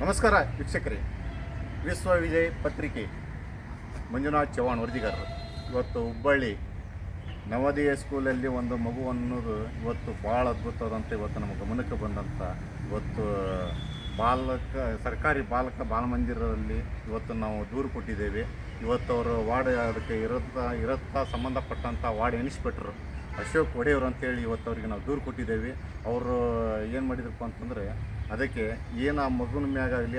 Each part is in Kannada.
ನಮಸ್ಕಾರ ವೀಕ್ಷಕರೇ. ವಿಶ್ವ ವಿಜಯ್ ಪತ್ರಿಕೆ ಮಂಜುನಾಥ್ ಚವ್ಹಾಣ್ ವರದಿಗಾರರು. ಇವತ್ತು ಹುಬ್ಬಳ್ಳಿ ನವೋದಯ ಸ್ಕೂಲಲ್ಲಿ ಒಂದು ಮಗು ಅನ್ನೋದು ಇವತ್ತು ಭಾಳ ಅದ್ಭುತವಾದಂಥ ಇವತ್ತು ನಮ್ಮ ಗಮನಕ್ಕೆ ಬಂದಂಥ ಇವತ್ತು ಸರ್ಕಾರಿ ಬಾಲಮಂದಿರದಲ್ಲಿ ಇವತ್ತು ನಾವು ದೂರು ಕೊಟ್ಟಿದ್ದೇವೆ. ಇವತ್ತು ಅವರು ವಾರ್ಡ್ ಅದಕ್ಕೆ ಇರುತ್ತಾ ಸಂಬಂಧಪಟ್ಟಂಥ ವಾರ್ಡ್ ಇನ್ಸ್ಪೆಕ್ಟ್ರು ಅಶೋಕ್ ಒಡೆಯವರು ಅಂತೇಳಿ ಇವತ್ತು ಅವರಿಗೆ ನಾವು ದೂರು ಕೊಟ್ಟಿದ್ದೇವೆ. ಅವರು ಏನು ಮಾಡಿದ್ರಪ್ಪ ಅಂತಂದರೆ ಅದಕ್ಕೆ ಏನು ಆ ಮಗುನ ಮ್ಯಾಗಾಗಲಿ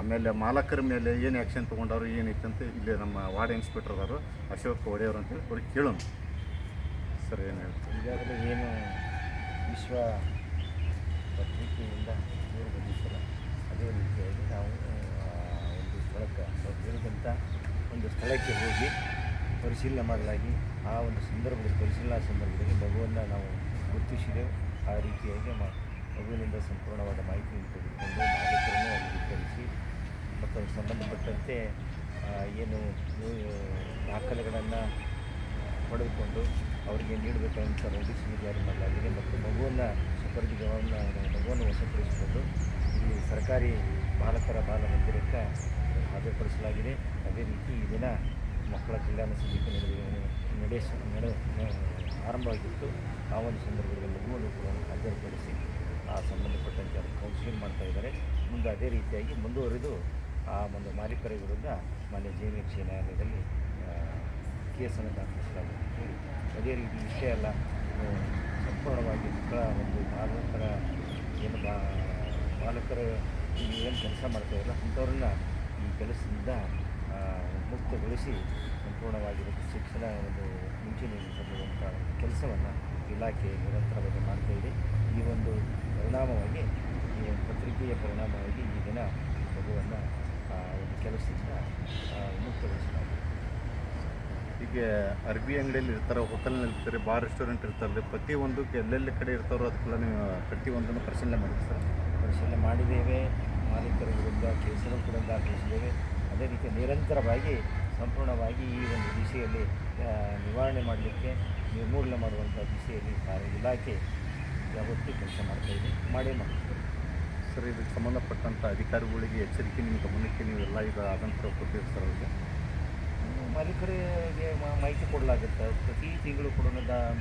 ಆಮೇಲೆ ಮಾಲಕರ ಮೇಲೆ ಏನು ಆ್ಯಕ್ಷನ್ ತೊಗೊಂಡವರು ಏನೈತೆ ಅಂತ ಇಲ್ಲಿ ನಮ್ಮ ವಾರ್ಡ್ ಇನ್ಸ್ಪೆಕ್ಟರ್ ಅವರು ಅಶೋಕ್ ಒಡೆಯವರು ಅಂತೇಳಿ ಅವ್ರಿಗೆ ಕೇಳೋಣ. ಸರ್ ಏನು ಹೇಳ್ತೀವಿ? ಈಗಾಗಲೇ ಏನು ವಿಶ್ವ ಪತ್ರಿಕೆಯಿಂದ ದೂರು ಬಂದಿದ್ದಲ್ಲ, ಅದೇ ರೀತಿಯಾಗಿ ನಾವು ಒಂದು ಸ್ಥಳಕ್ಕೆ ಅವ್ರು ಹೇಳಿದಂಥ ಒಂದು ಸ್ಥಳಕ್ಕೆ ಹೋಗಿ ಪರಿಶೀಲನೆ ಮಾಡಲಾಗಿ ಆ ಒಂದು ಸಂದರ್ಭದಲ್ಲಿ ಪರಿಶೀಲನಾ ಸಂದರ್ಭದಲ್ಲಿ ಮಗುವನ್ನು ನಾವು ಗುರುತಿಸಿದೆವು. ಆ ರೀತಿಯಾಗಿ ಮಗುವಿನಿಂದ ಸಂಪೂರ್ಣವಾದ ಮಾಹಿತಿಯನ್ನು ತೆಗೆದುಕೊಂಡು ಮಾಲೀಕರನ್ನು ಅಲ್ಲಿ ವಿತರಿಸಿ ಮತ್ತು ಅದಕ್ಕೆ ಸಂಬಂಧಪಟ್ಟಂತೆ ಏನು ದಾಖಲೆಗಳನ್ನು ಪಡೆದುಕೊಂಡು ಅವರಿಗೆ ನೀಡಬೇಕಂತ ನೋಟಿಸ್ ಜಾರಿ ಮಾಡಲಾಗಿದೆ. ಮತ್ತು ಮಗುವನ್ನು ಮಗುವನ್ನು ವಶಪಡಿಸಿಕೊಂಡು ಇಲ್ಲಿ ಸರ್ಕಾರಿ ಬಾಲಕರ ಬಾಲಮಂದಿರಕ್ಕೆ ಹಾಜರುಪಡಿಸಲಾಗಿದೆ. ಅದೇ ರೀತಿ ಈ ದಿನ ಮಕ್ಕಳ ಕಲ್ಯಾಣ ಸಮಿತಿ ಆರಂಭವಾಗಿತ್ತು. ಆ ಒಂದು ಸಂದರ್ಭದಲ್ಲಿ ಮಗುವನ್ನು ಕೂಡ ಹಾಜರುಪಡಿಸಿ ಆ ಸಂಬಂಧಪಟ್ಟಂತೆ ಅವರು ಕೌನ್ಸಿಲಿಂಗ್ ಮಾಡ್ತಾ ಇದ್ದಾರೆ. ಮುಂದೆ ಅದೇ ರೀತಿಯಾಗಿ ಮುಂದುವರಿದು ಆ ಒಂದು ಮಾಲೀಕರ ವಿರುದ್ಧ ಮಾನ್ಯ JMHC ನ್ಯಾಯಾಲಯದಲ್ಲಿ ಕೇಸನ್ನು ದಾಖಲಿಸಲಾಗಿದೆ. ಅದೇ ರೀತಿ ಇಷ್ಟೇ ಅಲ್ಲ, ಸಂಪೂರ್ಣವಾಗಿ ಮಕ್ಕಳ ಒಂದು ಬಾಲಕರು ಏನು ಕೆಲಸ ಮಾಡ್ತಾಯಿಲ್ಲ ಅಂಥವ್ರನ್ನ ಈ ಕೆಲಸದಿಂದ ಮುಕ್ತಗೊಳಿಸಿ ಸಂಪೂರ್ಣವಾಗಿರುತ್ತೆ ಶಿಕ್ಷಣ ಒಂದು ಮುಂಚೂಣಿಯಲ್ಲಿ ತರುವಂಥ ಕೆಲಸವನ್ನು ಇಲಾಖೆ ನಿರಂತರವಾಗಿ ಮಾಡ್ತಾಯಿದೆ. ಈ ಒಂದು ಪರಿಣಾಮವಾಗಿ ಈ ಒಂದು ಪತ್ರಿಕೆಯ ಪರಿಣಾಮವಾಗಿ ಈ ದಿನ ಮಗುವನ್ನು ಒಂದು ಕೆಲಸದಿಂದ ಮುಕ್ತಗೊಳಿಸಲಾಗಿದೆ. ಹೀಗೆ ಅರ್ಬಿ ಅಂಗಡಿಯಲ್ಲಿ ಇರ್ತಾರೆ, ಹೋಟೆಲ್ನಲ್ಲಿ ಇರ್ತಾರೆ, ಬಾರ್ ರೆಸ್ಟೋರೆಂಟ್ ಇರ್ತಾರೆ, ಪ್ರತಿಯೊಂದಕ್ಕೆ ಎಲ್ಲೆಲ್ಲಿ ಕಡೆ ಇರ್ತಾರೋ ಅದಕ್ಕೆಲ್ಲ ನೀವು ಪ್ರತಿಯೊಂದನ್ನು ಪರಿಶೀಲನೆ ಮಾಡಿದ್ದೀವಿ ಸರ್? ಪರಿಶೀಲನೆ ಮಾಡಿದ್ದೇವೆ. ಮಾಲೀಕರ ವಿರುದ್ಧ ಕೇಸನ್ನು ಕೂಡ ದಾಖಲಿಸಿದ್ದೇವೆ. ಅದೇ ರೀತಿ ನಿರಂತರವಾಗಿ ಸಂಪೂರ್ಣವಾಗಿ ಈ ಒಂದು ದಿಶೆಯಲ್ಲಿ ನಿವಾರಣೆ ಮಾಡಲಿಕ್ಕೆ, ನಿರ್ಮೂಲನೆ ಮಾಡುವಂಥ ದಿಶೆಯಲ್ಲಿ ಇಲಾಖೆ ಯಾವತ್ತೂ ಕೆಲಸ ಮಾಡ್ತಾಯಿದೆ, ಮಾಡೇ ಮಾಡ್ತೀವಿ ಸರ್. ಇದಕ್ಕೆ ಸಂಬಂಧಪಟ್ಟಂಥ ಅಧಿಕಾರಿಗಳಿಗೆ ಎಚ್ಚರಿಕೆ ನಿಮ್ಮ ಗಮನಕ್ಕೆ ನೀವೆಲ್ಲ ಇದು ಆದಂಥ ಕೊಟ್ಟಿರ್ತಾರೆ ಸರ್? ಅವ್ರಿಗೆ ಮಾಲೀಕರಿಗೆ ಮಾಹಿತಿ ಕೊಡಲಾಗುತ್ತೆ. ಪ್ರತಿ ತಿಂಗಳು ಕೂಡ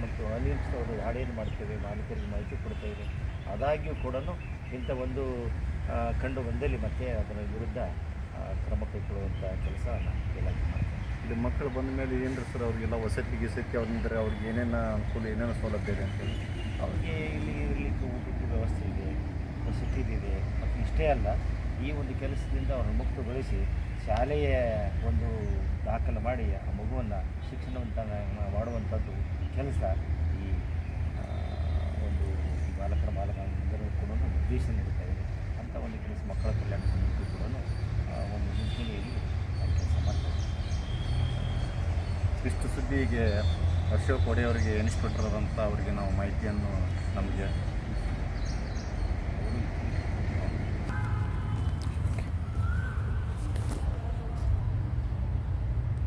ಮತ್ತು ಅನಿಯಮಿತವಾದ ಹಾಡೇನು ಮಾಡ್ತೇವೆ, ಮಾಲೀಕರಿಗೆ ಮಾಹಿತಿ ಕೊಡ್ತಾಯಿದೆ. ಆದಾಗ್ಯೂ ಕೂಡ ಇಂಥ ಒಂದು ಕಂಡು ಬಂದಲ್ಲಿ ಮತ್ತೆ ಅದರ ವಿರುದ್ಧ ಕ್ರಮ ಕೈಗೊಳ್ಳುವಂಥ ಕೆಲಸವನ್ನು ಇಲಾಖೆ ಮಾಡ್ತಾರೆ. ಇಲ್ಲಿ ಮಕ್ಕಳು ಬಂದ ಮೇಲೆ ಏನು ಸರ್ ಅವ್ರಿಗೆಲ್ಲ ವಸತಿ ಅವ್ರಿದ್ರೆ ಅವ್ರಿಗೆ ಏನೇನು ಅನುಕೂಲ, ಏನೇನು ಸೌಲಭ್ಯ ಇದೆ ಅಂತೇಳಿ? ಅವ್ರಿಗೆ ಇಲ್ಲಿ ಇರಲಿಕ್ಕೆ ಊಟದ ವ್ಯವಸ್ಥೆ ಇದೆ, ವಸತಿ ಇದೆ. ಮತ್ತು ಇಷ್ಟೇ ಅಲ್ಲ, ಈ ಒಂದು ಕೆಲಸದಿಂದ ಅವ್ರನ್ನ ಮುಕ್ತಗೊಳಿಸಿ ಶಾಲೆಯ ಒಂದು ದಾಖಲೆ ಮಾಡಿ ಆ ಮಗುವನ್ನು ಶಿಕ್ಷಣವಂತ ಮಾಡುವಂಥದ್ದು ಕೆಲಸ ಈ ಒಂದು ಬಾಲಕರ ಬಾಲಮಂದಿರ ಕೂಡ ನಿರ್ದೇಶ ನೀಡ್ತಾ ಇದೆ. ಅಂಥ ಒಂದು ಕೆಲಸ ಮಕ್ಕಳ ಕಲ್ಯಾಣ ಸಮಿತಿ ಕೂಡ ಒಂದು ಮುಂಚೂಣಿಯಲ್ಲಿ ಕೆಲಸ ಮಾಡ್ತಾರೆ. ಇಷ್ಟು ಸುದ್ದಿಗೆ ಅಶೋಕ್ ಒಡೆಯವರಿಗೆ ಇನ್ಸ್ಪೆಕ್ಟರ್ ಆದಂಥ ಅವರಿಗೆ ನಾವು ಮಾಹಿತಿಯನ್ನು ನಮಗೆ